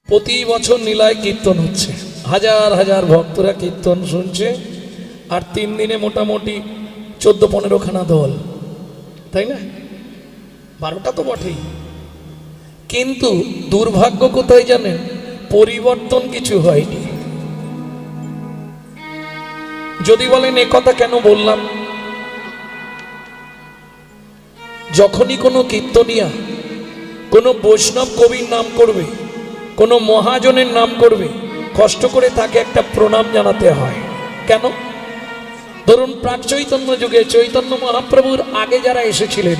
প্রতি বছর নীলায় কীর্তন হচ্ছে, হাজার হাজার ভক্তরা কীর্তন শুনছে, আর 3 দিনে মোটামুটি 14-15 খানা দল, তাই না? 12টা তো বটেই, কিন্তু দুর্ভাগ্য কোথায় জানেন? পরিবর্তন কিছু হয়নি। যদি বলেন এ কথা কেন বললাম, যখনই কোনো কীর্তনিয়া কোনো বৈষ্ণব কবির নাম করবে, কোনো মহাজনের নাম করবে, কষ্ট করে তাকে একটা প্রণাম জানাতে হয়। কেন? ধরুন প্রাক চৈতন্য যুগে চৈতন্য মহাপ্রভুর আগে যারা এসেছিলেন,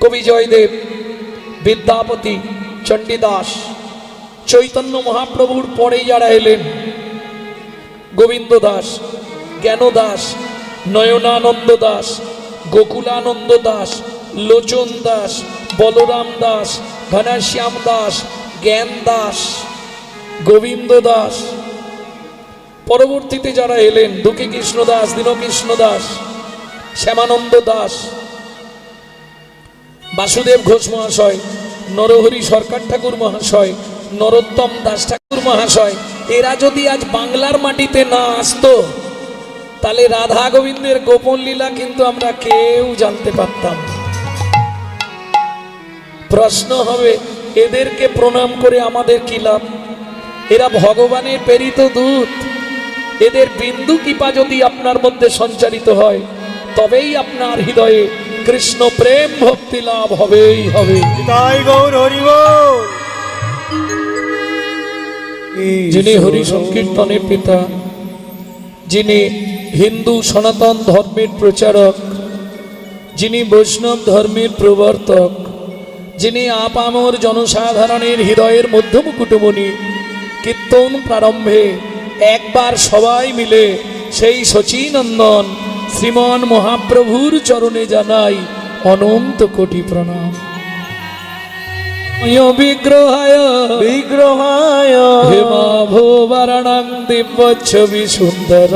কবি জয়দেব, বিদ্যাপতি, চণ্ডীদাস, চৈতন্য মহাপ্রভুর পরে যারা এলেন, গোবিন্দ দাস, জ্ঞান দাস, নয়নানন্দ দাস, গোকুলানন্দ দাস, লোচন দাস, বলরাম দাস, ঘনশ্যাম দাস, জ্ঞান দাস, গোবিন্দ দাস, পরবর্তীতে যারা এলেন, দুঃখী কৃষ্ণ দাস, দীনকৃষ্ণ দাস, শ্যামানন্দ দাস, বাসুদেব ঘোষ মহাশয়, নরহরি সরকার ঠাকুর মহাশয়, নরোত্তম দাস ঠাকুর মহাশয়, এরা যদি আজ বাংলার মাটিতে না আসতো, তাহলে রাধা গোবিন্দের গোপন লীলা কিন্তু আমরা কেউ জানতে পারতাম। প্রশ্ন হবে, এদেরকে প্রণাম করে আমাদের কি লাভ? এরা ভগবানের প্রেরিত দূত, এদের বিন্দু কৃপা যদি আপনার মধ্যে সঞ্চারিত হয়, তবেই আপনার হৃদয়ে কৃষ্ণ প্রেম ভক্তি লাভ হবেই হবে। তাই গৌর হরি বল। যিনি হরি সংকীর্তনের পিতা, যিনি হিন্দু সনাতন ধর্মের প্রচারক, যিনি বৈষ্ণব ধর্মের প্রবর্তক, যিনি আপামর জনসাধারণের হৃদয়ের মধ্যমকুটুমণি, কীর্তন প্রারম্ভে একবার সবাই মিলে সেই শচীনন্দন শ্রীমন মহাপ্রভুর চরণে জানাই অনন্ত কোটি প্রণাম। বিগ্রহায় বিগ্রহায় হেমাভোবরণং দিব্যচ্ছবি সুন্দর,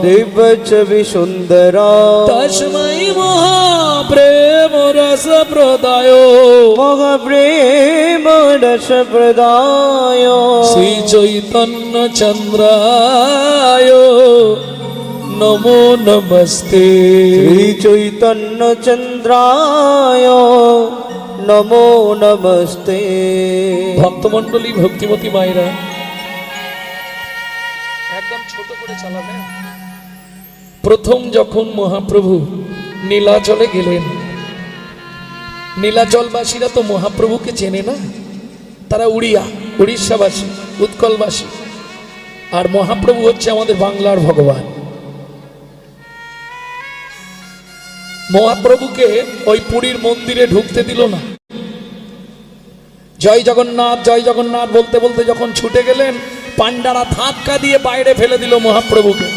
দিব্যচ্ছবি সুন্দর, তস্मै মহাপ্রেম রস প্রদায়, মহাপ্রেম রস প্রদায়, শ্রী চৈতন্য চন্দ্রায় নমো নমস্তে, শ্রী চৈতন্য চন্দ্রায় নমো নমস্তে। ভক্তমণ্ডলী, ভক্তিমতী মায়েরা, একদম ছোট করে চালাবে। প্রথম যখন মহাপ্রভু নীলাচলে গেলেন, নীলাচলবাসীরা তো মহাপ্রভুকে চেনে না, তারা উড়িষ্যাবাসী, উৎকলবাসী, আর মহাপ্রভু হচ্ছে আমাদের বাংলার ভগবান। মহাপ্রভুকে ওই পুরীর মন্দিরে ঢুকতে দিল না। জয় জগন্নাথ জয় জগন্নাথ বলতে বলতে যখন ছুটে গেলেন, পান্ডারা ধাক্কা দিয়ে বাইরে ফেলে দিল মহাপ্রভুকে।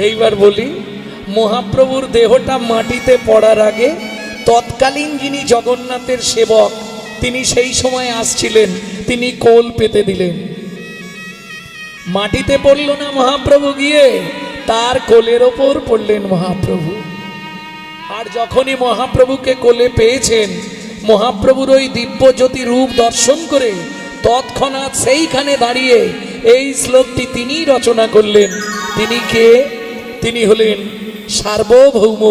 এইবার বলি, মহাপ্রভুর দেহটা মাটিতে পড়ার আগে তৎকালীন যিনি জগন্নাথের সেবক, তিনি সেই সময় আসছিলেন, তিনি কোল পেতে দিলেন। মাটিতে পড়ল না মহাপ্রভু, গিয়ে তার কোলের ওপর পড়লেন মহাপ্রভু। আর যখনই মহাপ্রভুকে কোলে পেয়েছেন, মহাপ্রভুর ওই দিব্য জ্যোতি রূপ দর্শন করে তৎক্ষণাৎ সেইখানে দাঁড়িয়ে এই শ্লোকটি তিনি রচনা করলেন। তিনি কে? তিনি হলেন সার্বভৌম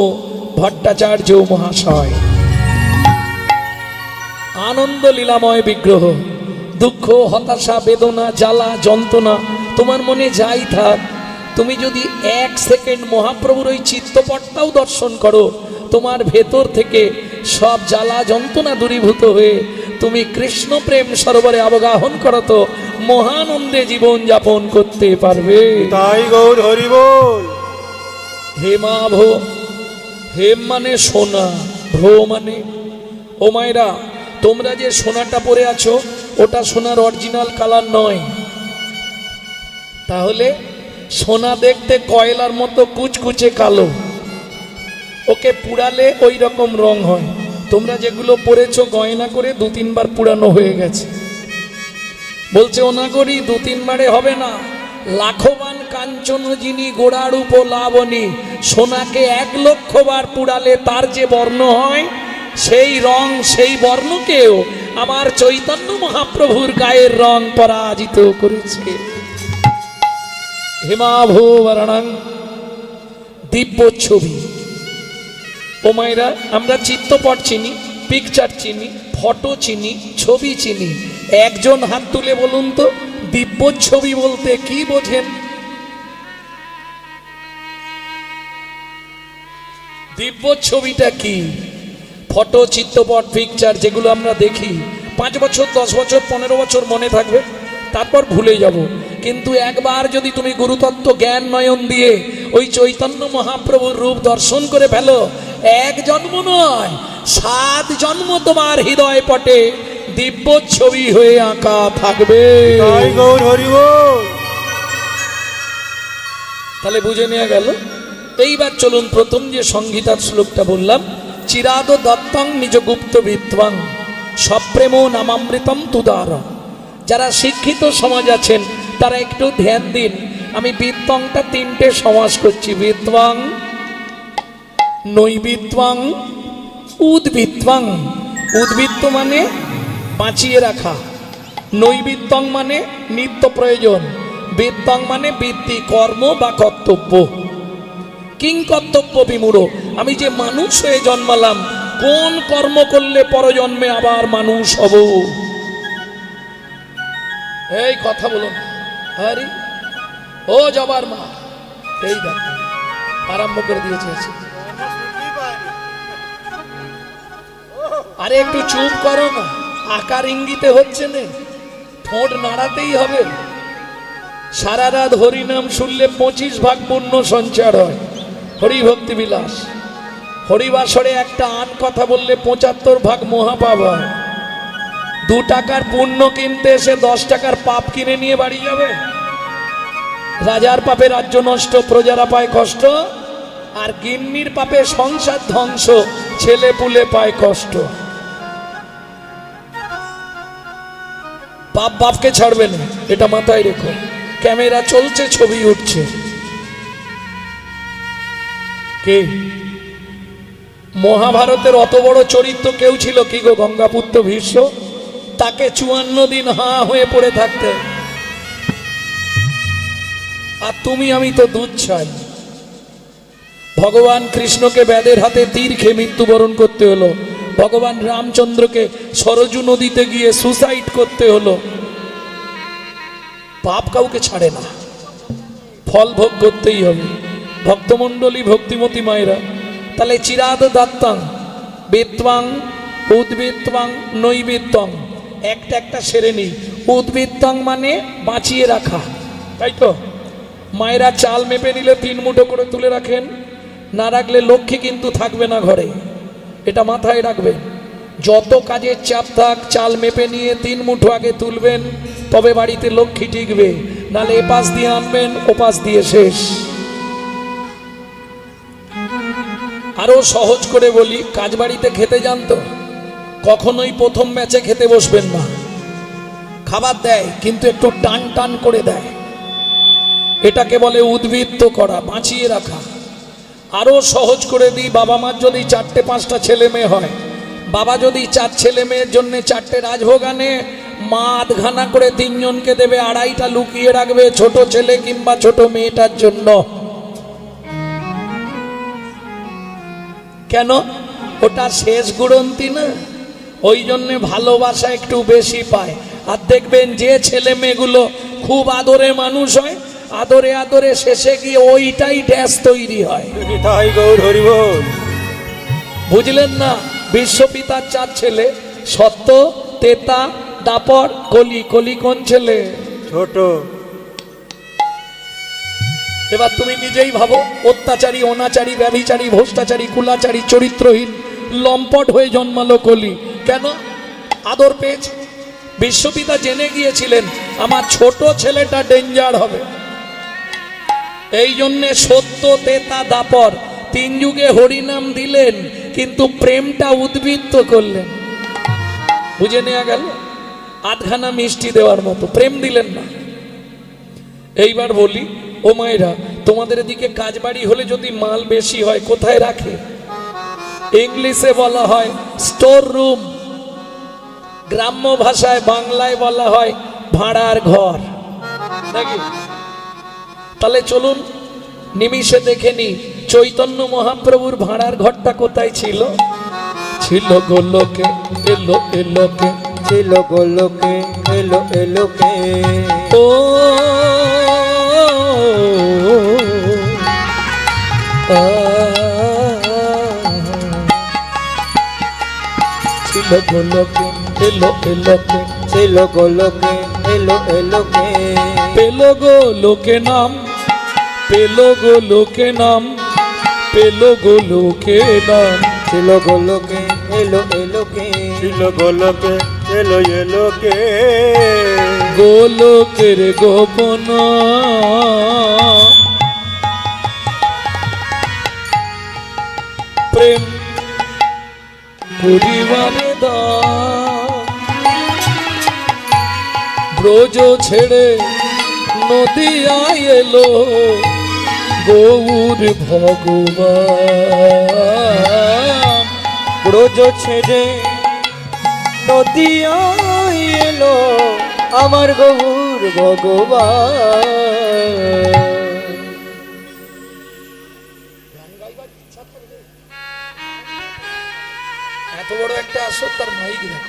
ভট্টাচার্য মহাশয়। আনন্দ লীলাময় বিগ্রহ, দুঃখ, হতাশা, বেদনা, জ্বালা, যন্ত্রণা তোমার মনে যাই থাক, তুমি যদি 1 সেকেন্ড মহাপ্রভুর ওই চিত্তপটটাও দর্শন করো, তোমার ভেতর থেকে সব জ্বালা যন্ত্রণা দূরীভূত হয়ে তুমি কৃষ্ণ প্রেম সরোবরে অবগাহন করত মহানন্দে জীবন যাপন করতে পারবে। তাই গৌর হরি বল। হেমাভো, হেম মানে সোনা, ভ্রো মানে, ও মায়েরা, তোমরা যে সোনাটা পরে আছো ওটা সোনার অরিজিনাল কালার নয়। তাহলে সোনা দেখতে কয়লার মতো কুচকুচে কালো, ওকে পুড়ালে ওই রকম রং হয়। তোমরা যেগুলো পরেছো গয়না করে 2-3 বার পুরানো হয়ে গেছে। বলছে ও না করি 2-3 বারে হবে না, লাখবান কাঞ্চন যিনি গোড়ার উপলাবনী, সোনাকে 1 লক্ষ বার পুড়ালে তার যে বর্ণ হয়, সেই রং সেই বর্ণকেও আমার চৈতন্য মহাপ্রভুর গায়ের রং পরাজিত করেছে। হিমাভূবরণং দিব্য ছবি। ও মায়েরা, আমরা চিত্রপট চিনি, পিকচার চিনি, ফটো চিনি, ছবি চিনি। একজন হাত তুলে বলুন তো, দিব্য ছবি বলতে কি বোঝেন? দিব্য ছবিটা কি? ফটো, চিত্রপট, পিকচার যেগুলো আমরা দেখি 5 বছর, 10 বছর, 15 বছর মনে থাকবে, তারপর ভুলে যাব। কিন্তু একবার যদি তুমি গুরুতত্ত্ব জ্ঞান নয়ন দিয়ে ওই চৈতন্য মহাপ্রভুর রূপ দর্শন করে ফেলো, 1 জন্ম নয় 7 জন্ম তোমার হৃদয় পটে দিব্য ছবি হয়ে আঁকা থাকবে। তাই গৌর হরি বল। তাহলে বুঝে নেওয়া গেল। এইবার চলুন প্রথম যে সংগীতার শ্লোকটা বললাম, চিরাদ দত্তং নিজ গুপ্ত বিদ্বাং সপ্রেম নামামৃতম তুদার। যারা শিক্ষিত সমাজ আছেন তারা একটু ধ্যান দিন। আমি বিদ্বাংটা 3টে সমাস করছি, বিদ্বাং, নৈবিদ্বাং, উদ্বিদ্বাং। উদ্বৃত্ত মানে বাঁচিয়ে রাখা, নৈবিদ্বাং মানে নিত্য প্রয়োজন, বিদ্বাং মানে বৃত্তি, কর্ম বা কর্তব্য। কিং কর্তব্য বিমূঢ়, আমি যে মানুষ হয়ে জন্মালাম, কোন কর্ম করলে পরজন্মে আবার মানুষ হব? এই কথা বলুন। আরে ও জবার মা, এই দেখ আরম্ভ করে দিয়েছে। আরে একটু চুপ করো না, আকার ইঙ্গিতে হচ্ছে না, ঠোঁট নাড়াতেই হবে। সারা রাত হরিনাম শুনলে 25 ভাগ পুণ্য সঞ্চার হয়। হরি ভক্তি বিলাস, হরিবাসরে একটা আন কথা বললে 75 ভাগ মহাপাপ হয়। 2 টাকার পুণ্য কিনতে এসে 10 টাকার পাপ কিনে নিয়ে বাড়ি যাবে। রাজার পাপে রাজ্য নষ্ট, প্রজারা পায় কষ্ট, আর গিন্নির পাপে সংসার ধ্বংস, ছেলে পুলে পায় কষ্ট। পাপ বাপকে ছাড়বে না, এটা মাথায় রেখো। ক্যামেরা চলছে, ছবি উঠছে। কে মহাভারতের অত বড় চরিত্র কেউ ছিল কি গো? গঙ্গাপুত্র ভীষ্ম। তাকে 54 দিন হাঁ হয়ে পড়ে থাকতে, আর তুমি আমি তো দুধ ছাই। ভগবান কৃষ্ণকে ব্যাদের হাতে তীর খেয়ে মৃত্যুবরণ করতে হলো। ভগবান রামচন্দ্রকে সরজু নদীতে গিয়ে সুসাইড করতে হলো। পাপ কাউকে ছাড়ে না, ফল ভোগ করতেই হবে। ভক্তমণ্ডলী, ভক্তিমতী মায়েরা, তাহলে চিরাদ দত্তাং বিদ্বাং উদ্বৃত্তাং নৈবিদ্যং, একটা একটা সেরে নিই। উদ্বৃত্তাং মানে বাঁচিয়ে রাখা, তাই তো? মায়েরা চাল মেপে নিলে 3 মুঠো করে তুলে রাখেন, না রাখলে লক্ষ্মী কিন্তু থাকবে না ঘরে, এটা মাথায় রাখবেন। যত কাজের চাপ থাক, চাল মেপে নিয়ে 3 মুঠো আগে তুলবেন, তবে বাড়িতে লক্ষ্মী টিকবে। নালে এপাশ দিয়ে আনবেন, ওপাশ দিয়ে শেষ। আরো সহজ করে বলি, কাজ বাড়িতে খেতে যান তো, কখনোই প্রথম ম্যাচে খেতে বসবেন না। খাবার দেয় কিন্তু একটু টান টান করে দেয়, এটাকে বলে উদ্বৃত্ত করা, বাঁচিয়ে রাখা। আরো সহজ করে দিই, বাবা মার যদি 4-5টা ছেলে মেয়ে হয়, বাবা যদি 4 ছেলে মেয়ের জন্য 4টে রাজভোগ আনে, মা 1/2 করে 3 জনকে দেবে, 2.5টা লুকিয়ে রাখবে ছোট ছেলে কিংবা ছোট মেয়েটার জন্য। কেন? ওটা শেষ গুড়ন্তি না, ওই জন্য ভালোবাসা একটু বেশি পায়। আর দেখবেন যে ছেলে মেয়েগুলো খুব আদরে মানুষ হয়, আদরে আদরে শেষে গিয়ে ওইটাই ড্যাশ তৈরি হয়। তাই গৌর হরি বল। বুঝলেন না? বিশ্বপিতার 4 ছেলে, সত্য, তেতা, দাপর, কলি। কলি কোন ছেলে? ছোট। এবার তুমি নিজেই ভাবো, অত্যাচারী, অনাচারী, ব্যভিচারী, ভ্রষ্টাচারী, কুলাচারী, চরিত্রহীন, লম্পট হয়ে জন্মালো কলি। কেন? আদর পেয়েছে। বিশ্বপিতা জেনে গিয়েছিলেন আমার ছোট ছেলেটা ডেঞ্জার হবে, এই জন্যে সত্য, তেতা, দাপর 3 যুগে হরিনাম দিলেন, কিন্তু প্রেমটা উদ্বৃত্ত করলেন। বুঝে নেওয়া গেল? 8খানা মিষ্টি দেওয়ার মতো প্রেম দিলেন না। এইবার বলি, ও মায়েরা, তোমাদের এদিকে কাজ বাড়ি হলে যদি মাল বেশি হয় কোথায় রাখে? ইংলিশে বলা হয় স্টোর রুম। গ্রাম্য ভাষায় বাংলায় বলা হয় ভাড়ার ঘর নাকি। তাহলে চলুন নিমিষে দেখে নি চৈতন্য মহাপ্রভুর ভাড়ার ঘরটা কোথায় ছিল। ছিল গোলকে, এলো এলোকে, ছিল গোলকে, এলো এলোকে। ও ছিল গোলকে, এলো এলোকে, ছিল গোলকে, এলো এলোকে। পেলো গো লোকে নাম, পেলো গো লোকে নাম, পেলো গো লোকে নাম। ছিল গোলকে, এলো এলোকে। ছিল গোলকে, এলো এলোকে। গোলকের গোপন প্রেম পরিবারে ব্রজ ছেড়ে নদিয়ায় এলো গৌর ভগবান। ব্রজ ছেড়ে নদিয়ায় এলো আমার গৌর ভগবান। এত বড় একটা আসর, তার মাইক দেখ।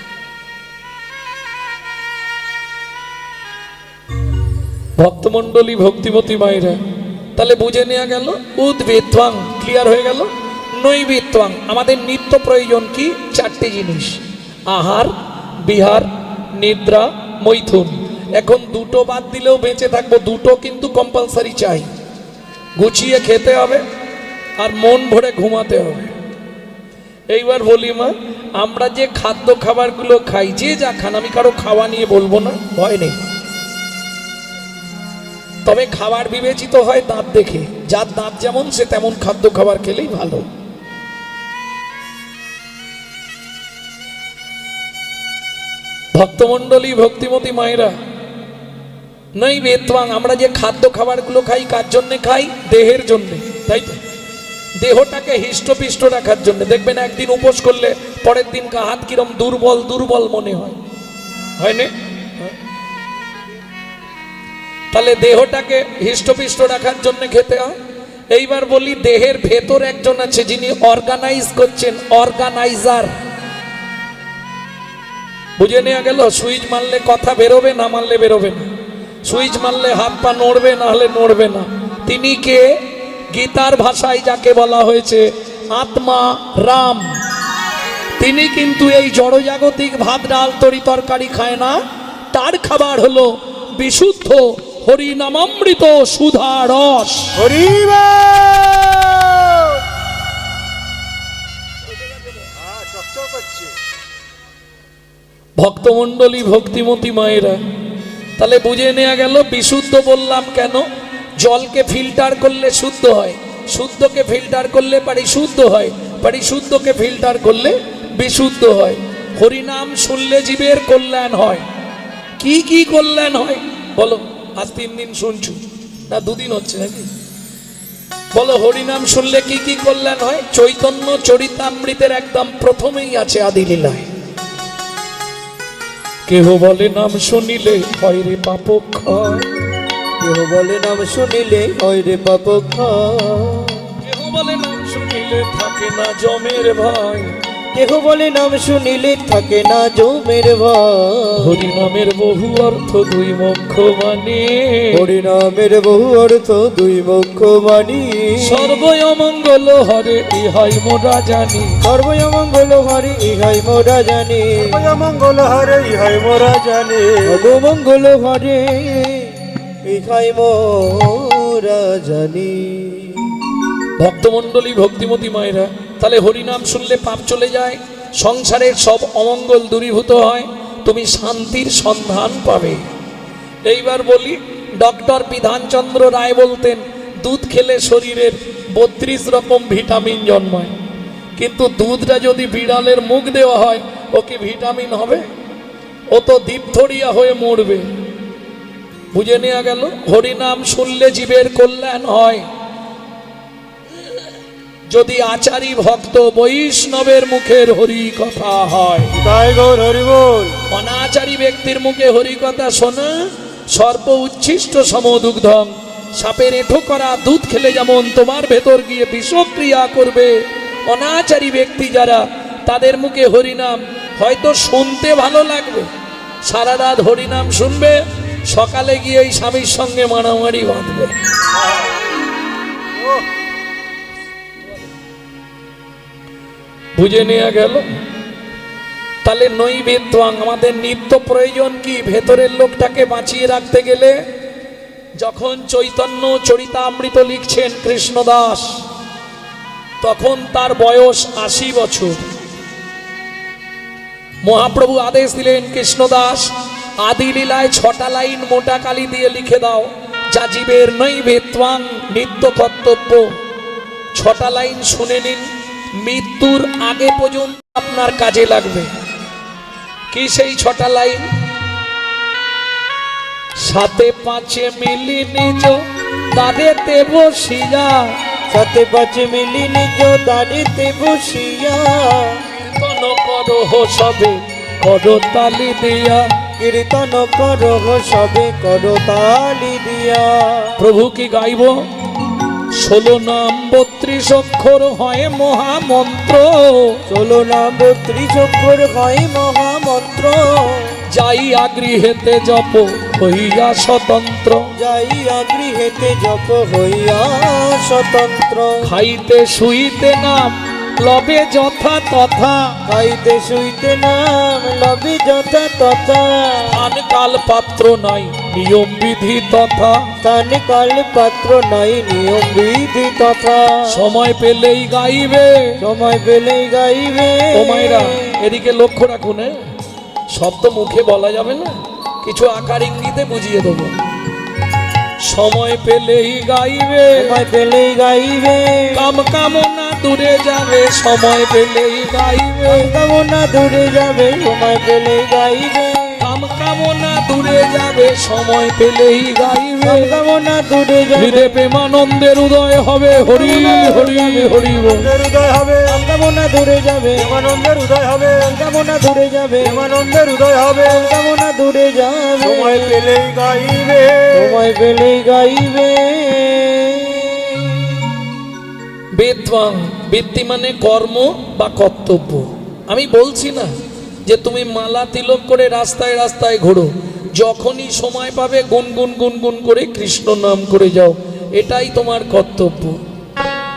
ভক্তমন্ডলী, ভক্তিমতী মায়েরা, তাহলে বুঝে নেওয়া গেল উদ্বেত্বাং ক্লিয়ার হয়ে গেল। নৈবেত্বাং আমাদের নিত্য প্রয়োজন কি? চারটি জিনিস, আহার, বিহার, নিদ্রা, মৈথুন। এখন দুটো বাদ দিলেও বেঁচে থাকবো, দুটো কিন্তু কম্পালসারি চাই। গুছিয়ে খেতে হবে আর মন ভরে ঘুমাতে হবে। এইবার বলি মা, আমরা যে খাদ্য খাবারগুলো খাই, যে যা খান, আমি কারো খাওয়া নিয়ে বলবো না, ভয় নেই, তবে খাবার বিবেচিত হয় দাঁত দেখে। যার দাঁত যেমন সে তেমন খাদ্য খাবার খেলেই ভালো। ভক্তমন্ডলী, ভক্তিমতী মায়েরা, নৈবেত্বাং আমরা যে খাদ্য খাবারগুলো খাই কার জন্য খাই? দেহের জন্য, তাই তো? দেহটাকে হৃষ্টপিষ্ট রাখার জন্য। দেখবেন একদিন উপোস করলে পরের দিন হাত কিরম দুর্বল দুর্বল মনে হয়, হয় না? তাহলে দেহটাকে হৃষ্টপিষ্ট রাখার জন্য খেতে হয়। এইবার বলি, দেহের ভেতর একজন আছে যিনি অর্গানাইজ করছেন, অর্গানাইজার। বুঝে নেওয়া গেল? সুইচ মারলে কথা বেরোবে, না মারলে বেরোবে না। সুইচ মারলে হাত পা নড়বে, না হলে নড়বে না। তিনি কে? গীতার ভাষায় যাকে বলা হয়েছে আত্মা রাম। তিনি কিন্তু এই জড়জাগতিক ভাত ডাল তরি তরকারি খায় না। তার খাবার হলো বিশুদ্ধ হরিনামামৃত সুধা রস। ভক্তমন্ডলী, ভক্তিমতী মায়েরা, তাহলে বুঝে নেওয়া গেল বিশুদ্ধ বললাম কেন? জলকে ফিল্টার করলে শুদ্ধ হয়, শুদ্ধকে ফিল্টার করলে পরিশুদ্ধ হয়, পরিশুদ্ধকে ফিল্টার করলে বিশুদ্ধ হয়। হরিনাম শুনলে জীবের কল্যাণ হয়। কি কি কল্যাণ হয় বলো? আজ 3 দিন শুনছো না 2 দিন হচ্ছে নাকি? বলো, হরিনাম শুনলে কি কি কল্যাণ হয়? চৈতন্য চরিতামৃতের একদম প্রথমেই আছে আদি লীলায়, কেহ বলে নাম শুনিলে হয় রে পাপ ক্ষয়। কেহ বলে নাম শুনিলে হয় রে পাপ ক্ষয়। কেহ বলে নাম শুনিলে থাকে না জমের ভয়। কেহ বলে নাম শুনিলে থাকে না জমের ভয়। হরিনামের বহু অর্থ 2 মুখ্য মানে। হরিনামের বহু অর্থ 2 মুখ্য মানি। সর্বই অমঙ্গল হরে ইহাই মোরা জানি। সর্বই অমঙ্গল হরে ইহাই মোরা জানি। সর্বই অমঙ্গল হরে ইহাই মোরা জানি। সর্বমঙ্গল হরে ইহাই মোরা জানি। ভক্তমন্ডলী, ভক্তিমতী মায়েরা, তাহলে হরিনাম শুনলে পাপ চলে যায়, সংসারের সব অমঙ্গল দূরীভূত হয়, তুমি শান্তির সন্ধান পাবে। এইবার বলি, ডক্টর বিধানচন্দ্র রায় বলতেন দুধ খেলে শরীরের 32 রকম ভিটামিন জন্মায়, কিন্তু দুধটা যদি বিড়ালের মুখ দেওয়া হয় ও কি ভিটামিন হবে? ও তো দীপথরিয়া হয়ে মরবে। বুঝে নেওয়া গেল? হরিনাম শুনলে জীবের কল্যাণ হয়। যদি আচারী ভক্ত বৈষ্ণবের মুখের হরি কথা হয়, তাই গৌর হরি বল। অনাচারী ব্যক্তির মুখে হরি কথা শোনা সর্প উচ্ছিষ্ট সমদুগ্ধং, সাপের এঁঠো করা দুধ খেলে যেমন তোমার ভেতর গিয়ে বিষক্রিয়া করবে, অনাচারী ব্যক্তি যারা তাদের মুখে হরিনাম হয়তো শুনতে ভালো লাগবে, সারা রাত হরিনাম শুনবে, সকালে গিয়ে এই স্বামীর সঙ্গে মারামারি বাঁধবে। বুঝে নেওয়া গেল? তাহলে নৈবেদ্য আমাদের নিত্য প্রয়োজন কি? ভেতরের লোকটাকে বাঁচিয়ে রাখতে গেলে যখন চৈতন্য চরিতামৃত লিখছেন কৃষ্ণদাস, তখন তার বয়স 80 বছর। মহাপ্রভু আদেশ দিলেন, কৃষ্ণদাস আদি লীলায় 6টা লাইন মোটা কালি দিয়ে লিখে দাও, যা জীবের নৈবেদ্যাং নিত্য কর্তব্য। 6টা লাইন শুনে নিন, মৃত্যুর আগে পর্যন্ত আপনার কাজে লাগবে। কি সেই 6টা লাইন? সাথে পাঁচে মিলি নিজ দাঁড়েতে বসিয়া, সাথে পাঁচে মিলি নিজ দাঁড়িতে বসিয়া, কীর্তন করহ সবে করতালি দিয়া, কীর্তন করহ সবে করতালি দিয়া। প্রভু কি গাইব? 16 নাম 32 অক্ষর হয় মহামন্ত্র, 16 নাম 32 অক্ষর হয় মহামন্ত্র, যাইয়া গৃহেতে জপ হইয়া স্বতন্ত্র, যাইয়া গৃহেতে জপ হইয়া স্বতন্ত্র, খাইতে শুইতে নাম লবে যথা তথা, খাইতে শুইতে নাম লবে যথা তথা, স্থান কাল পাত্র নাই নিয়ম বিধি তথা, স্থান কাল পাত্র নাই নিয়ম বিধি তথা, সময় পেলেই গাইবে, সময় পেলেই গাইবে। ও মায়েরা এদিকে লক্ষ্য রাখুন, সব তো মুখে বলা যাবে না, কিছু আকার ইঙ্গিতে বুঝিয়ে দেবো। সময় পেলেই গাইবে, সময় পেলেই গাইবে, কাম কামনা দূরে যাবে, সময় পেলেই গাইবে, কামনা দূরে যাবে, সময় পেলেই গাইবে, কাম কামনা দূরে যাবে, সময় পেলেই গাইবে, কামনা দূরে যাবে, হৃদে প্রেমানন্দের উদয় হবে, হরি হরি হরি বল। উদয় হবে, কামনা দূরে যাবে, প্রেমানন্দের উদয় হবে, কামনা দূরে যাবে, প্রেমানন্দের উদয় হবে, কামনা দূরে যাবে, সময় পেলেই গাইবে, সময় পেলেই গাইবে। বেদবাং, বৃত্তি মানে কর্ম বা কর্তব্য। আমি বলছি না যে তুমি মালা তিলক করে রাস্তায় রাস্তায় ঘোরো, যখনই সময় পাবে গুনগুন গুনগুন করে কৃষ্ণ নাম করে যাও, এটাই তোমার কর্তব্য।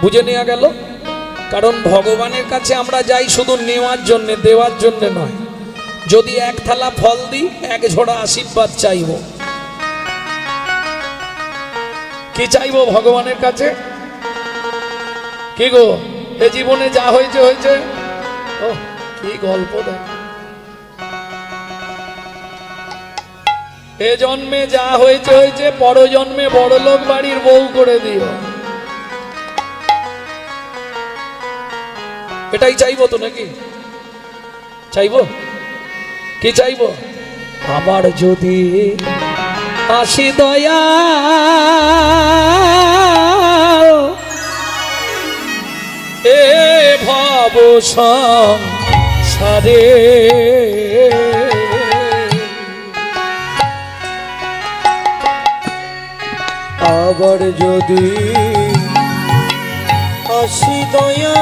বুঝে নেওয়া গেল? কারণ ভগবানের কাছে আমরা যাই শুধু নেওয়ার জন্যে, দেওয়ার জন্যে নয়। যদি এক থালা ফল দিই, এক ঝোড়া আশীর্বাদ চাইব। কি চাইবো ভগবানের কাছে? কি গো, এ জীবনে যা হয়েছে হয়েছে, ও কি গল্প দেখ, এ জন্মে যা হয়েছে হয়েছে, পর জন্মে বড় লোক বাড়ির বউ করে দিও, এটাই চাইবো তো নাকি? চাইবো কি চাইবো? আবার যদি আসি দয়া এ ভব সংসারে, আবার যদি আসি দয়া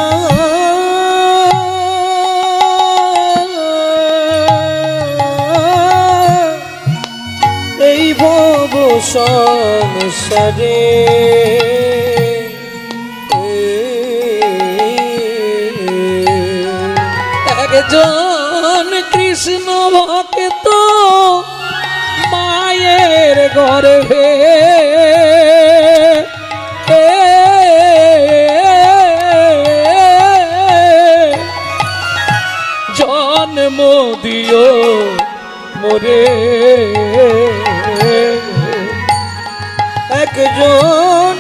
এই ভব সংসারে, একজন কৃষ্ণ ভক্ত মায়ের গর্ভে জন্ম দিও মোরে, একজন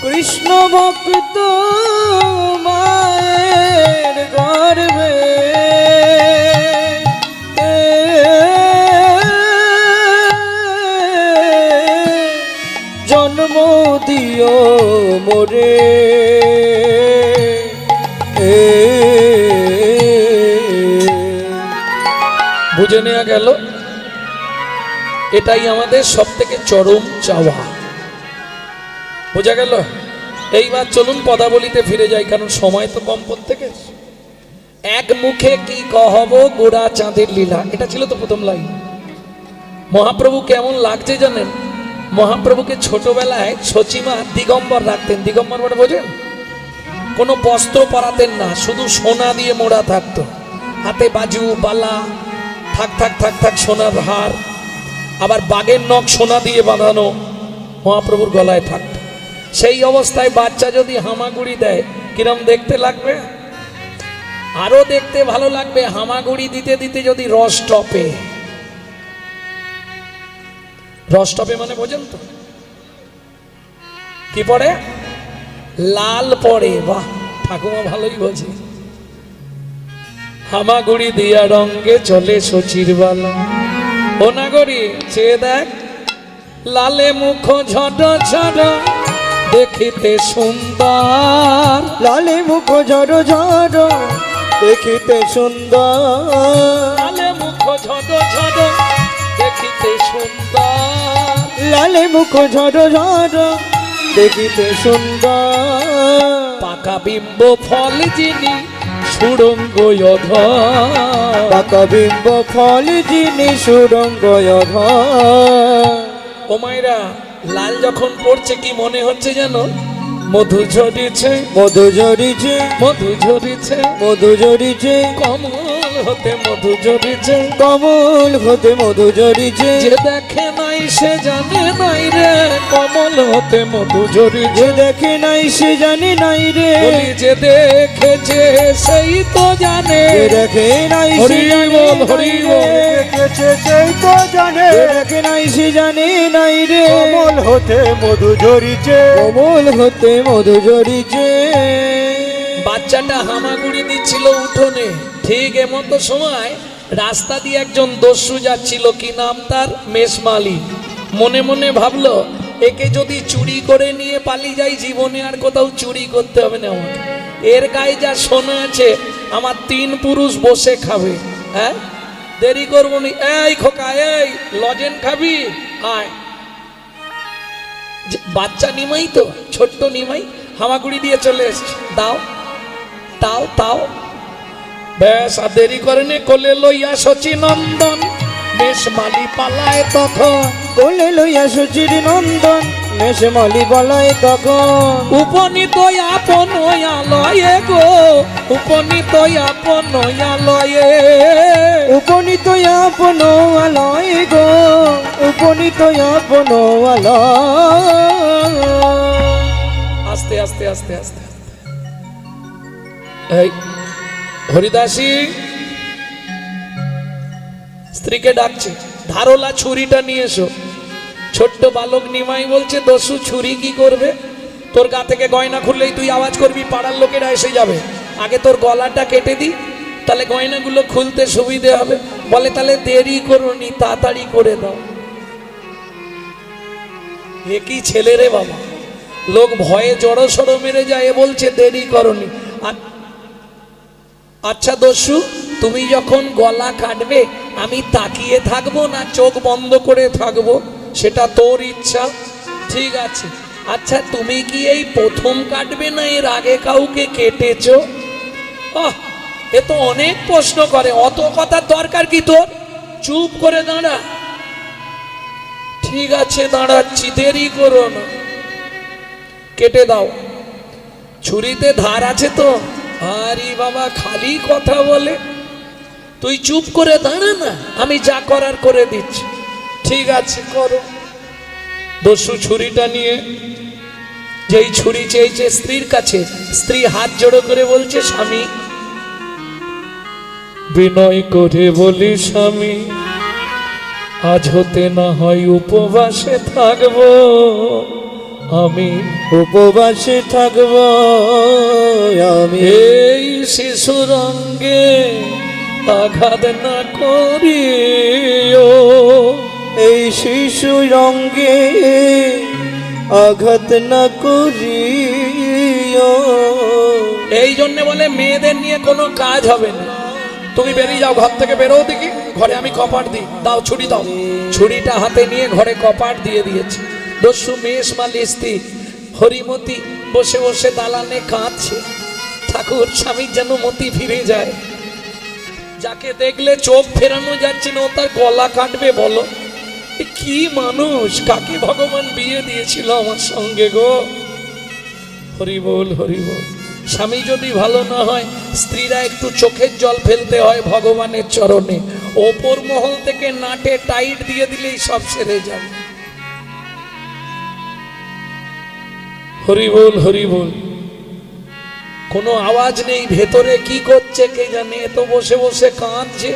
কৃষ্ণ ভক্ত মায়ের গর্ভে জন্ম দিও মোরে, গেল, এটাই আমাদের সব থেকে চরম চাওয়া। বোঝা গেল? এইবার চলুন পদাবলিতে ফিরে যাই, কারণ সময় তো কম প্রত্যেকের। এক মুখে কি কহব গোড়া চাঁদের লীলা, এটা ছিল তো প্রথম লাইন। মহাপ্রভু কেমন লাগছে জানেন? মহাপ্রভুকে ছোটবেলায় সচিমা দিগম্বর রাখতেন। দিগম্বর মানে বোঝেন? কোনো বস্ত্র পরাতেন না, শুধু সোনা দিয়ে মোড়া থাকতো। হাতে বাজু বালা থাক থাক থাক থাক সোনার হার, আবার বাঘের নখ সোনা দিয়ে বাঁধানো মহাপ্রভুর গলায় থাকতো। সেই অবস্থায় বাচ্চা যদি হামাগুড়ি দেয় কিরম দেখতে লাগবে? আরো দেখতে ভালো লাগবে হামাগুড়ি দিতে দিতে যদি রস টপে। রস টপে মানে বোঝেন তো? কি পড়ে? লাল পড়ে। বাহ, ঠাকুমা ভালোই বোঝে। হামাগুড়ি দিয়া রঙ্গে চলে শচীর বালা। ও নাগরি চেয়ে দেখ, লালে মুখ ঝট ঝট দেখিতে সুন্দর। লালে মুখ ঝড় ঝড় দেখিতে সুন্দর। লালে মুখ ঝট ঝট দেখিতে সুন্দর। লালে মুখ ঝড় ঝড় দেখিতে সুন্দর। পাকা বিম্ব ফল যিনি সুরঙ্গ অধর। পাকা বিম্ব ফল যিনি সুরঙ্গ অধর। ও মায়েরা, লাল যখন পড়ছে কি মনে হচ্ছে যেন মধু ঝরিছে, মধু ঝরিছে, মধু ঝরিছে, মধু ঝরিছে, কমল হতে মধু ঝরিছে। কমল হতে মধু ঝরিছে। যে দেখে নাই সে জানে নাই রে, কমল হতে মধু ঝরিছে। যে দেখে নাই সে জানে নাই রে। বলি যে দেখেছে সেই তো জানে। যে দেখে নাই সে হরি জানে বল, নাই হরি রে। বল। দেখেছে সেই তো জানে। যে দেখে নাই সে জানে নাই রে। কমল হতে মধু ঝরিছে, কমল হতে মধু ঝরিছে। বাচ্চাটা হামাগুড়ি দিচ্ছিল উঠোনে, ঠিক এমতো সময় রাস্তা দিয়ে একজন দস্যু যাচ্ছিল। কি নাম তার? মেষমালি। মনে মনে ভাবলো, একে যদি চুরি করে নিয়ে পালিয়ে যাই, জীবনে আর কোথাও চুরি করতে হবে না আমাকে। এর গায়ে যা সোনা আছে আমার 3 পুরুষ বসে খাবে। হ্যাঁ, দেরি করবো নি। এই খোকা, এই লজেন খাবি? আয়। বাচ্চা নিমাই তো, ছোট্ট নিমাই, হামাগুড়ি দিয়ে চলে এসছে। দাও তাও তাও। বেশ আর দেরি করেনি, কোলে লইয়া শচী নন্দন মেষমালি পালায় তখন। কোলে লইয়া শচীর নন্দন মেষমালি বলায় তখন। উপনীত আপন আলয়ে গো, উপনীত আপন আলয়ে। উপনীত আপন আলয় গো, উপনীত আপন আলয়। আস্তে আস্তে আস্তে আস্তে। এই হরিদাসী স্ত্রীকে ডাকছে, ধারলা ছুরিটা নিয়ে এসো। ছোট্ট বালক নিমাই বলছে, দস্যু ছুরি কি করবে? তোর গা থেকে গয়না খুললেই তুই আওয়াজ করবি, পাড়ার লোকেরা এসে যাবে। আগে তোর গলাটা কেটে দি, তাহলে গয়নাগুলো খুলতে সুবিধে হবে। বলে তাহলে দেরি করোনি, তাড়াতাড়ি করে দাও। এ কি ছেলে রে বাবা, লোক ভয়ে জড়ো সড়ো মেরে যায়, এ বলছে দেরি করোনি। আচ্ছা দস্যু, তুমি যখন গলা কাটবে আমি তাকিয়ে থাকবো না চোখ বন্ধ করে থাকবো, সেটা তোর ইচ্ছা। ঠিক আছে। আচ্ছা তুমি কি এই প্রথম কাটবে না এর আগে কাউকে কেটেছো? এ তো অনেক প্রশ্ন করে, অত কথার দরকার কি তোর? চুপ করে দাঁড়া। ঠিক আছে দাঁড়াচ্ছি, দেরি করো না, কেটে দাও। ছুরিতে ধার আছে তো? আরে বাবা খালি কথা বলে, তুই চুপ করে দাঁড়া না, আমি যা করার করে দিচ্ছি। ঠিক আছে করো। দস্যু ছুরিটা নিয়ে, যেই ছুরি চেয়েছে স্ত্রীর কাছে, স্ত্রী হাত জোড়ো করে বলছে, স্বামী বিনয় করে বলি স্বামী, আজ হতে না হয় উপবাসে থাকবো আমি, উপবাসে থাকব আমি। এই শিশুর অঙ্গে আঘাত না করিও, এই শিশু রঙ্গে আঘাত না করিও। এই জন্য বলে মেয়েদের নিয়ে কোনো কাজ হবে না। তুমি বেরিয়ে যাও, ঘর থেকে বেরো দেখি, ঘরে আমি কপাট দিই, দাও ছুরি দাও। ছুরিটা হাতে নিয়ে ঘরে কপাট দিয়ে দিয়েছে। দস্যু মেষ মালিস্তি হরিমতি বসে বসে দালানে কাঁদছে। ঠাকুর স্বামীর যেন মতি ফিরে যায়। যাকে দেখলে চোখ ফেরানো যাচ্ছে না, ও তার গলা কাটবে বলো। এ কি মানুষ, কাকে ভগবান বিয়ে দিয়েছিল আমার সঙ্গে গো। হরি বল হরি বল। স্বামী যদি ভালো না হয়, স্ত্রীরা একটু চোখের জল ফেলতে হয় ভগবানের চরণে। ওপর মহল থেকে নাটে টাইট দিয়ে দিলেই সব সেরে যাবে। হরি বল হরি বল। কোনো আওয়াজ নেই, ভেতরে কি করছে কে জানে। এ তো বসে বসে কাঁদছে,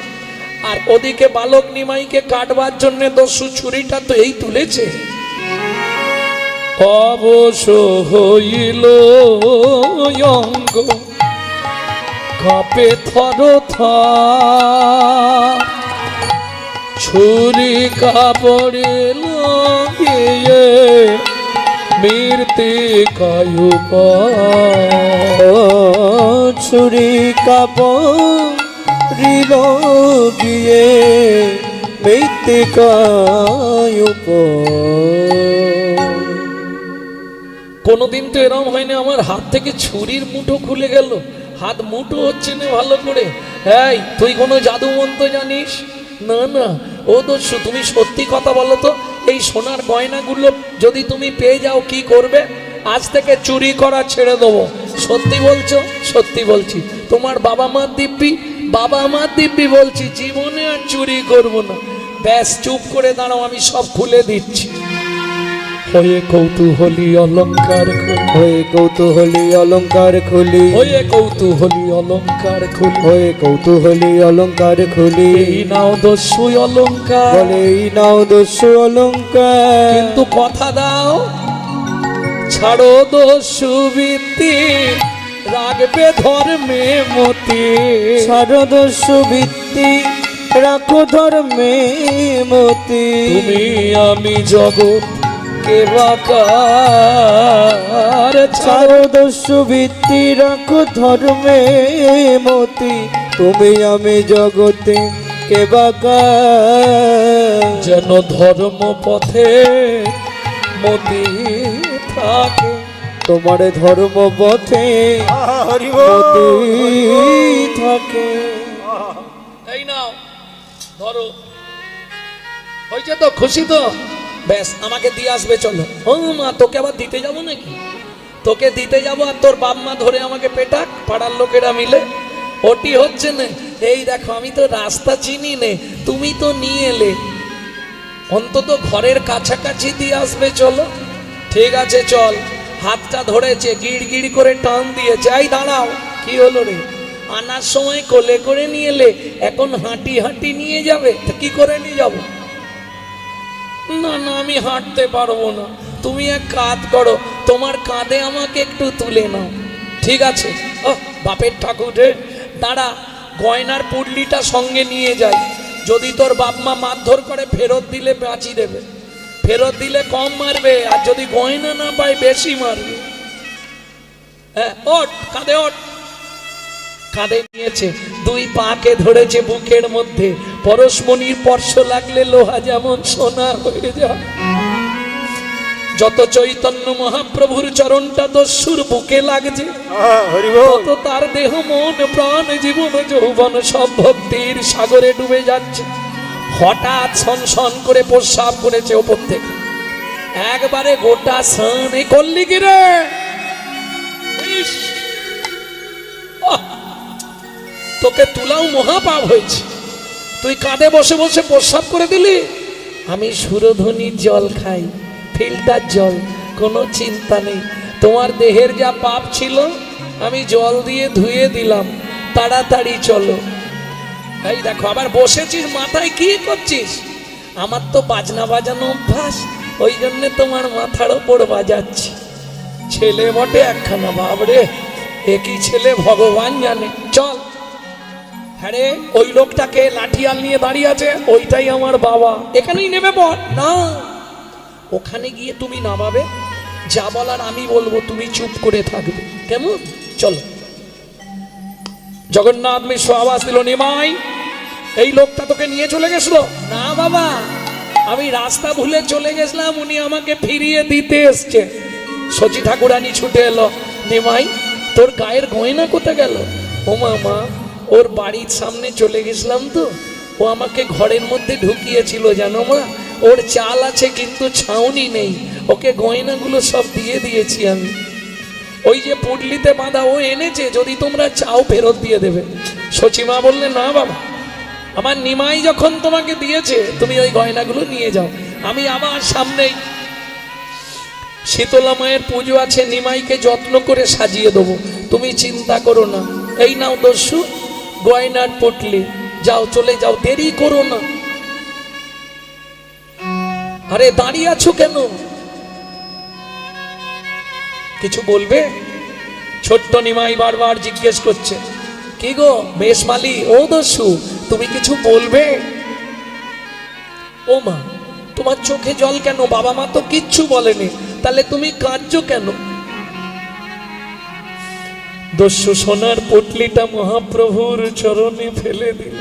আর ওদিকে বালক নিমাইকে কাটবার জন্য দস্যু ছুরিটা তো এই তুলেছে। অবশ হইল অঙ্গ কাপে থর থর, ছুরি কাপড়ে লাগিয়ে মৃত্তিকায় ছুরি কাপড় গিয়ে মৃত্তিকায়। কোনোদিন তো এরম হয়নি আমার হাত থেকে ছুরির মুঠো খুলে গেল। হাত মুঠো হচ্ছে না ভালো করে। এই তুই কোনো জাদু মন্ত্র জানিস? না না, ও দস্যু তুমি সত্যি কথা বলো তো, এই সোনার গয়নাগুলো যদি তুমি পেয়ে যাও কি করবে? আজ থেকে চুরি করা ছেড়ে দেবো। সত্যি বলছো? সত্যি বলছি। তোমার বাবা মার দিব্যি, বাবা মার দিব্যি বলছি, জীবনে আর চুরি করবো না। ব্যাস চুপ করে দাঁড়াও, আমি সব খুলে দিচ্ছি। হয়ে কৌতূহলী অলঙ্কার খুলি, হয়ে কৌতূহলী অলঙ্কার খুলি, হয়ে কৌতূহলী অলঙ্কার খুলি, হয়ে কৌতূহলী অলঙ্কার খুলি। এই নাও দস্যু অলঙ্কার, বলে এই নাও দস্যু অলঙ্কার। কিন্তু কথা দাও, ছাড়ো দস্যু বৃত্তি, রাখবে ধর্মে মতি। ছাড়ো দস্যু বৃত্তি, রাখো ধর্মে মতি। তুমি আমি জগৎ কে বাকার, ছাড়ো দস্যু বৃত্তি, রাখো ধর্মে মতি। তুমি আমি জগতে কে বাকার, যেন ধর্ম পথে মতি থাকে। তোমার ধর্ম পথে মতি থাকে। এই নাও ধরো। হয়েছে তো? খুশি তো? ব্যাস আমাকে দিয়ে আসবে, চলো। ও মা, তোকে আবার দিতে যাবো নাকি? তোকে দিতে যাবো আর তোর বাপ মা ধরে আমাকে পেটাক, পাড়ার লোকেরা মিলে। ওটি হচ্ছে না। এই দেখো, আমি তো রাস্তা চিনি নে, তুমি তো নিয়ে এলে, অন্তত ঘরের কাছাকাছি দিয়ে আসবে, চলো। ঠিক আছে চল। হাতটা ধরেছে, গিড় গিড় করে টান দিয়েছে। এই দাঁড়াও, কি হলো রে? আনার সময় কোলে করে নিয়ে এলে, এখন হাঁটি হাঁটি নিয়ে যাবে? তা কি করে নিয়ে যাবো? না না, আমি হাঁটতে পারবো না। তুমি এক কাজ করো, তোমার কাঁধে আমাকে একটু তুলে নাও। ঠিক আছে। ও বাপের ঠাকুর রে, দাঁড়া, গয়নার পুডলিটা সঙ্গে নিয়ে যাই। যদি তোর বাপ মা মারধর করে, ফেরত দিলে বাঁচি দেবে, ফেরত দিলে কম মারবে, আর যদি গয়না না পায় বেশি মারবে। হ্যাঁ, ওঠ, কাঁধে ওঠ। কাঁধে নিয়েছে, দুই পাকে ধরেছে বুকের মধ্যে। পরশমণির স্পর্শ লাগলে লোহা যেমন সোনা হয়ে যায়। যত চৈতন্য মহাপ্রভুর চরণটা দস্যুর বুকে লাগছে, তত তার দেহ মন প্রাণ জীবন যৌবন সব ভক্তির সাগরে ডুবে যাচ্ছে। হঠাৎ সনসন করে প্রস্রাব করেছে ওপর থেকে, একবারে গোটা সান। এই করলি কি রে? ইস, তোকে তুলাও মহাপাপ হয়েছে। তুই কাঁধে বসে বসে প্রস্রাব করে দিলি। আমি সুরধনির জল খাই, ফিল্টার জল, কোনো চিন্তা নেই। তোমার দেহের যা পাপ ছিল আমি জল দিয়ে ধুয়ে দিলাম, তাড়াতাড়ি চলো। এই দেখো, আবার বসেছিস, মাথায় কি করছিস? আমার তো বাজনা বাজানো অভ্যাস, ওই জন্য তোমার মাথার ওপর বাজাচ্ছি। ছেলে বটে একখানা, বাবরে একই ছেলে ভগবান জানে। চল। হ্যাঁ রে, ওই লোকটাকে লাঠিয়াল নিয়ে দাঁড়িয়ে আছে, ওইটাই আমার বাবা। এখানেই নেমে পড় না, ওখানে গিয়ে তুমি নামাবে, যা বলার আমি বলবো, তুমি চুপ করে থাকবে, কেমন? চলো। জগন্নাথ মিশ্র আওয়াজ দিল, নিমাই এই লোকটা তোকে নিয়ে চলে গেছিল? না বাবা, আমি রাস্তা ভুলে চলে গেছিলাম, উনি আমাকে ফিরিয়ে দিতে এসছে। সচি ঠাকুরানী ছুটে এলো, নিমাই তোর গায়ের গয়না কোথায় গেল? ও মামা, ওর বাড়ির সামনে চলে গেছিলাম তো, ও আমাকে ঘরের মধ্যে ঢুকিয়েছিল জানো মা। ওর চাল আছে কিন্তু ছাউনি নেই, ওকে গয়নাগুলো সব দিয়ে দিয়েছি আমি। ওই যে পুডলিতে বাঁধা ও এনেছে, যদি তোমরা চাও ফেরত দিয়ে দেবে। সচিমা বললে, না বাবা, আমার নিমাই যখন তোমাকে দিয়েছে তুমি ওই গয়নাগুলো নিয়ে যাও। আমি আমার সামনেই শীতলা মায়ের পুজো আছে, নিমাইকে যত্ন করে সাজিয়ে দেবো, তুমি চিন্তা করো না। এই নাও দস্যু গয়নার পুটলি, যাও চলে যাও, দেরি করো না। আরে দাঁড়িয়ে আছো কেন? কিছু বলবে? ছোট্ট নিমাই বারবার জিজ্ঞেস করছে, কি গো মেষমালি, ও দস্যু তুমি কিছু বলবে? ও মা, তোমার চোখে জল কেন? বাবা মা তো কিচ্ছু বলেনি, তাহলে তুমি কাঁদছো কেন? দস্যু সোনার পুটলিটা মহাপ্রভুর চরণে ফেলে দিল।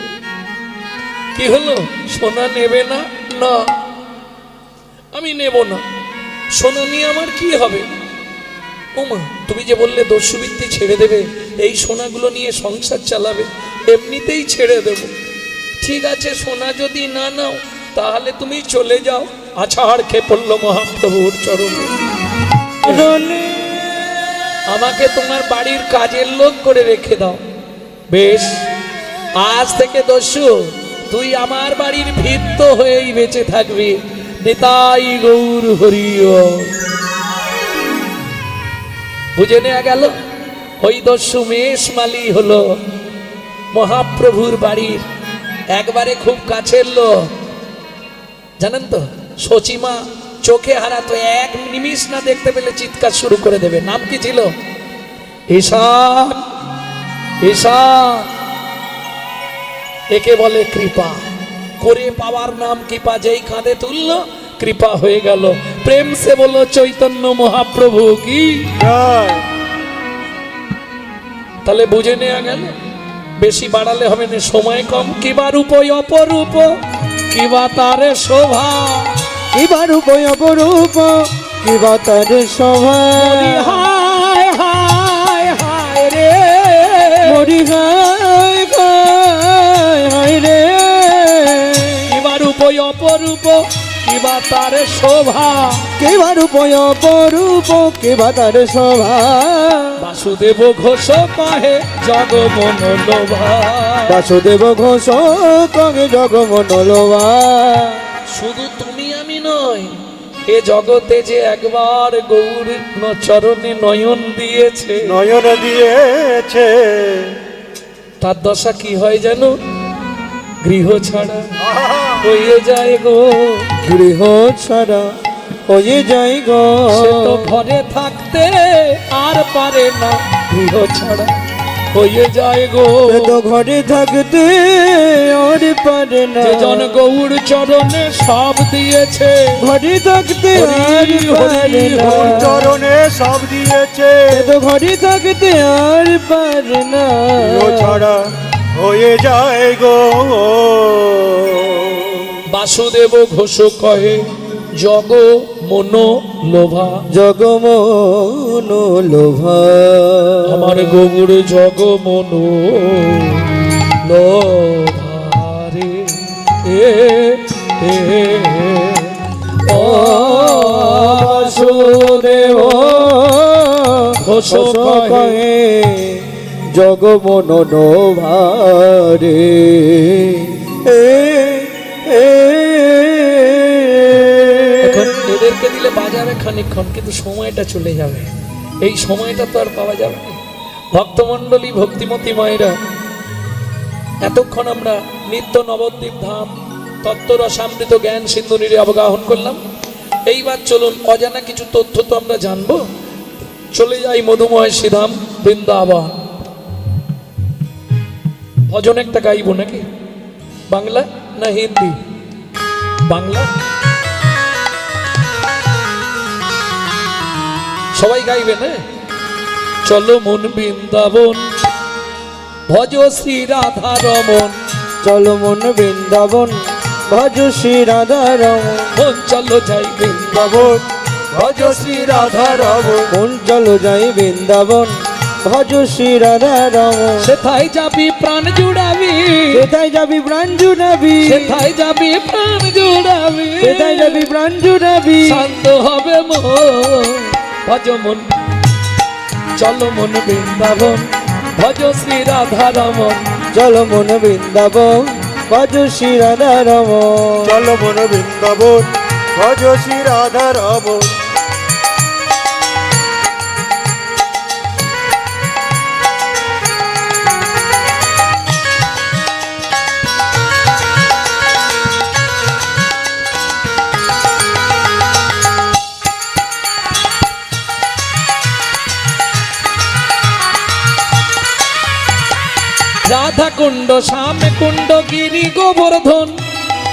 কি হলো, সোনা নেবে না? না, আমি নেব না। সোনা নিয়ে আমার কি হবে? ও মা, তুমি যে বললে দস্যুবৃত্তি ছেড়ে দেবে, এই সোনাগুলো নিয়ে সংসার চালাবে, এমনিতেই ছেড়ে দেব। ঠিক আছে, সোনা যদি না নাও তাহলে তুমি চলে যাও। আছাড় খেয়ে পড়ল মহাপ্রভুর চরণে। আমাকে তোমার বাড়ির কাজের লোক করে রেখে দাও। বেশ, আজ থেকে দস্যু তুই আমার বাড়ির ভিত্ত হয়েই বেঁচে থাকবি। নিতাই গৌর হরি। বুঝে নেওয়া গেল, ওই দস্যু মেষমালি হলো মহাপ্রভুর বাড়ির একবারে খুব কাছের লোক। জানেন তো, সচিমা চোখে হারাতো, এক নিমিষ না দেখতে পেলে চিৎকার শুরু করে দেবে। নাম কি ছিল? ঈশান। ঈশান, একে বলে কৃপা। করে পাওয়ার নাম কৃপা, যেই কাঁধে তুলল কৃপা হয়ে গেল। প্রেম সে বলো চৈতন্য মহাপ্রভু কি। তাহলে বুঝে নেওয়া গেল, বেশি বাড়ালে হবে না, সময় কম। কিবা রূপ অপরূপ, কিবা তার শোভা, কিবা রূপ অপরূপ, কিবা তার শোভা। হায় হায় হায় রে, মরি হায় হায় হায় রে। কিবা রূপ অপরূপ, কিবা তার শোভা, কিবা রূপ অপরূপ, কিবা তার শোভা। বাসুদেব ঘোষ কহে জগমন লোভা। বাসুদেব ঘোষ কহে জগমন লোভা। শুধু তুমি আমি নয়, এ জগতে যে একবার গৌর চরণে নয়ন দিয়েছে, নয়ন দিয়েছে, তার দশা কি হয় জানো? গৃহ ছাড়া হয়ে যায় গো। গৃহ ছাড়া হয়ে যায় গো। সে তো ঘরে থাকতে আর পারে না, গৃহ ছাড়া হয়ে যায় গো। সে তো ঘরে থাকতে আর পারে না। যে জন গৌর চরণে সব দিয়েছে, ঘরে থাকতে আর পারে না। চরণে সব দিয়েছে, সে তো ঘরে থাকতে আর পারে না। ছাড়া হয়ে যায় গো। বাসুদেব ঘোষ কহে জগ মন লোভা। জগমন লোভা, আমার গৌর জগ মন লোভারে। ও বাসুদেব ঘোষ কহে কহে জগমন লোভারে। এখন এদেরকে দিলে বাজাবে খানিকক্ষণ, কিন্তু সময়টা চলে যাবে। এই সময়টা তো আর পাওয়া যাবে না। ভক্তমণ্ডলী, ভক্তিমতী মায়েরা, এতক্ষণ আমরা নিত্য নবদ্বীপ ধাম তত্ত্ব রসামৃত জ্ঞান সিন্ধু নীরে অবগাহন করলাম। এইবার চলুন, অজানা কিছু তথ্য তো আমরা জানবো। চলে যাই মধুময় শ্রীধাম বৃন্দাবন। ভজন একটা গাইব নাকি? বাংলা না হিন্দি? বাংলা সবাই গাইবে না? চলো মন বৃন্দাবন, ভজ শ্রী রাধা রমন। চলো মন বৃন্দাবন ভজ শ্রী রাধা রমন। মন চলো যাই বৃন্দাবন, ভজ শ্রী রাধা রমন। মন চলো যাই বৃন্দাবন ভজ শ্রী রাধা রমন। সেথায় যাবি প্রাণ জুড়াবি, সেথায় যাবি প্রাণ জুড়াবি, সেথায় যাবি প্রাণ জুড়াবি, সেথায় যাবি প্রাণ জুড়াবি। শান্ত হবে মন, ভজ মন চলো মন বৃন্দাবন ভজ শ্রী রাধা রমন। চলো মন বৃন্দাবন ভজ শ্রী রাধা রমন। চলো মন বৃন্দাবন ভজ শ্রী রাধা রমন। রাধা কুণ্ড শ্যাম কুণ্ড গিরি গোবর্ধন,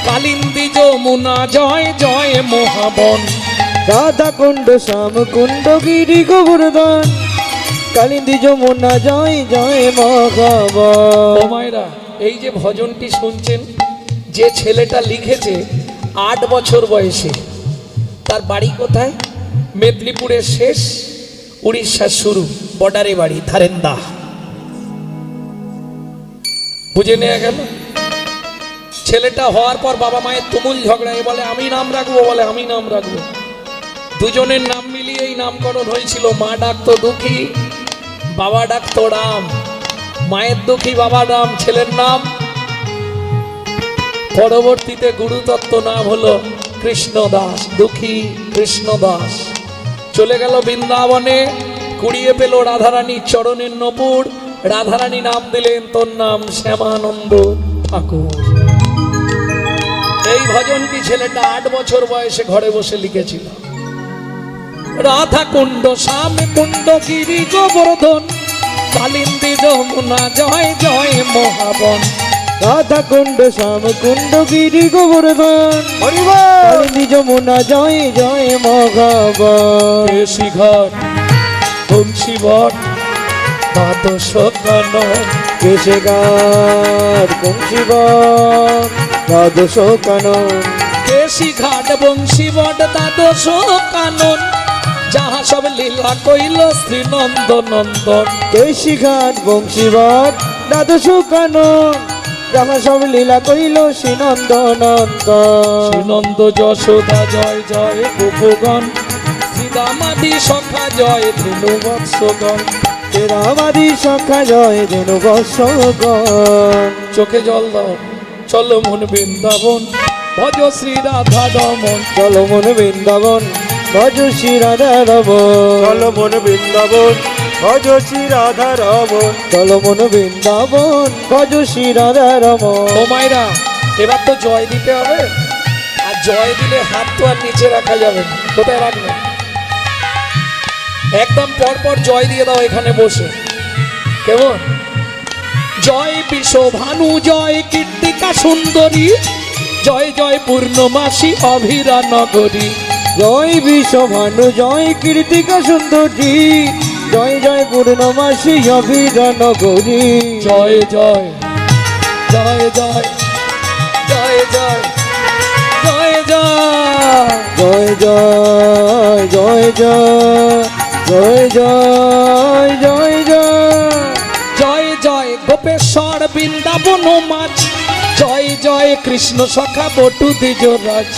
কালিন্দী যমুনা জয় জয় মহাবন। রাধা কুণ্ড শ্যাম কুণ্ড গিরি গোবর্ধন, কালিন্দী যমুনা জয় জয় মহাবন। ও মায়েরা, এই যে ভজনটি শুনছেন, যে ছেলেটা লিখেছে 8 বছর বয়সে, তার বাড়ি কোথায়? মেদিনীপুরের শেষ, উড়িষ্যার শুরু, বর্ডারে বাড়ি, ধারেন্দা। বুঝে নেওয়া গেল। ছেলেটা হওয়ার পর বাবা মায়ের তুমুল ঝগড়া, এ বলে আমি নাম রাখবো, বলে আমি নাম রাখবো। দুজনের নাম মিলিয়ে এই নামকরণ হয়েছিল। মা ডাকতো দুঃখী, বাবা ডাকতো রাম। মায়ের দুঃখী, বাবা রাম, ছেলের নাম। পরবর্তীতে গুরুতত্ত্ব নাম হলো কৃষ্ণদাস, দুঃখী কৃষ্ণদাস। চলে গেল বৃন্দাবনে, কুড়িয়ে পেল রাধারানীর চরণের নপুর। রাধারানী নাম দিলেন তোর নাম শ্যামানন্দ ঠাকুর। এই ভজনটি ছেলেটা 8 বছর বয়সে ঘরে বসে লিখেছিল। রাধা কুণ্ড শ্যাম কুণ্ড গিরি গোবর্ধন, কালিন্দী যমুনা জয় জয় মহাবন। রাধা কুণ্ড শ্যাম কুণ্ড গিরি গোবর্ধন, হরিবল। কালিন্দী যমুনা জয় জয় মহাবন। কেশি ঘাট বংশী বট দ্বাদশ কানন, কেশে গার বংশীবন দ্বাদশ কানন। কেশি ঘাট বংশী বট দ্বাদশ কানন, যাহা সব লীলা কইল শ্রীনন্দ নন্দন। কেশি ঘাট বংশীবন দ্বাদশ কানন, যাহা সব লীলা কইল শ্রীনন্দ নন্দন। শ্রীনন্দ যশোদা জয় জয় গোপগণ, শ্রীদামাদি সখা জয় ধেনু বৎসগণ। রামাদি সখা জয় ধেনু বৎসগণ। চোখে জল দাও, চলো মন বৃন্দাবন ভজ শ্রী রাধা রমন। চলো মন বৃন্দাবন ভজ শ্রী রাধা রমন। চলো মন বৃন্দাবন ভজ শ্রী রাধা রমন। চলো মন বৃন্দাবন ভজ শ্রী রাধা রমন। ও মায়েরা, এবার তো জয় দিতে হবে। আর জয় দিলে হাত তো আর নিচে রাখা যাবে না। কোথায় রাখবে? একদম পরপর জয় দিয়ে দাও এখানে বসে। কেমন? জয় বিশ্বভানু জয় কীর্তিকা সুন্দরী, জয় জয় পূর্ণমাসী অভিরা নগরী। জয় বিশ্বভানু জয় কীর্তিকা সুন্দরী, জয় জয় পূর্ণমাসী অভিরা নগরী। জয় জয় জয় জয় জয় জয় জয় জয় জয় জয় জয় জয় জয় জয় জয় জয়। জয় জয় গোপেশ্বর বৃন্দাবন মাছ, জয় জয় কৃষ্ণ সখা বটু দ্বিজরাজ।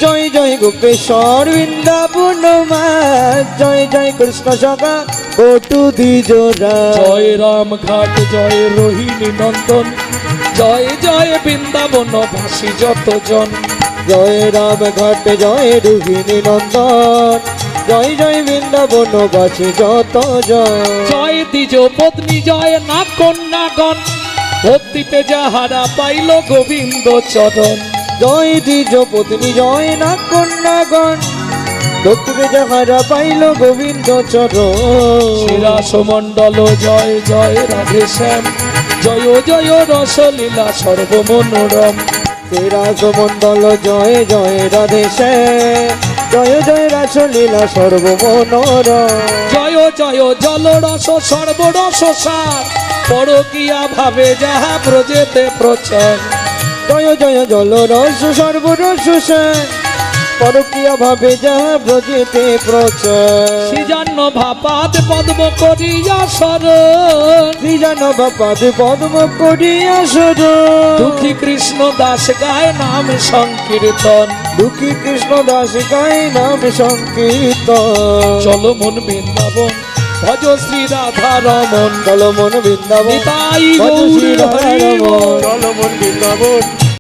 জয় জয় গোপেশ্বর বৃন্দাবন মাছ, জয় জয় কৃষ্ণ সখা বটু দ্বিজরা। জয় রাম ঘাট জয় রোহিণী নন্দন, জয় জয় বৃন্দাবন ভাসী যতজন। জয় রাম ঘাট জয় রোহিণী নন্দন, জয় জয় বৃন্দাবন বাসী যত জন। জয় দ্বিজ পত্নী জয় না কন্যাগণ, ভক্তিতে যাহারা পাইল গোবিন্দ চরণ। জয় দ্বিজ পত্নী জয় না কন্যাগণ, ভক্তিতে যাহারা পাইল গোবিন্দ চরণ। শ্রীরাস মণ্ডল জয় জয় রাধে শ্যাম, জয় জয় রসলীলা সর্বমনোরম। শ্রীরাস মণ্ডল জয় জয় রাধে শ্যাম, জয় জয় রাসলীলা সর্বমনোরম জয় জয় জলরস সর্বরস সার পরকিয়া ভাবে যাহা ব্রজেতে প্রচার। জয় জয় জলরস সর্বরস সার পরকীয়া ভাবে যাহা ব্রজেতে প্রচার। শ্রীজান্ন ভাপাত পদ্ম করিয়া শরণ শ্রীজান বাপাদ পদ্ম করিয়া শরণ। দুঃখী কৃষ্ণ দাস গায় নাম সংকীর্তন। দুঃখী কৃষ্ণ দাস গায় নাম সংকীর্তন। চলো মন বৃন্দাবন ভজ শ্রী রাধা রমন। চলো মন বৃন্দাবন নিতাই ভজ শ্রী গৌর রাধা হরি রমণ। বল। চলো মন বৃন্দাবন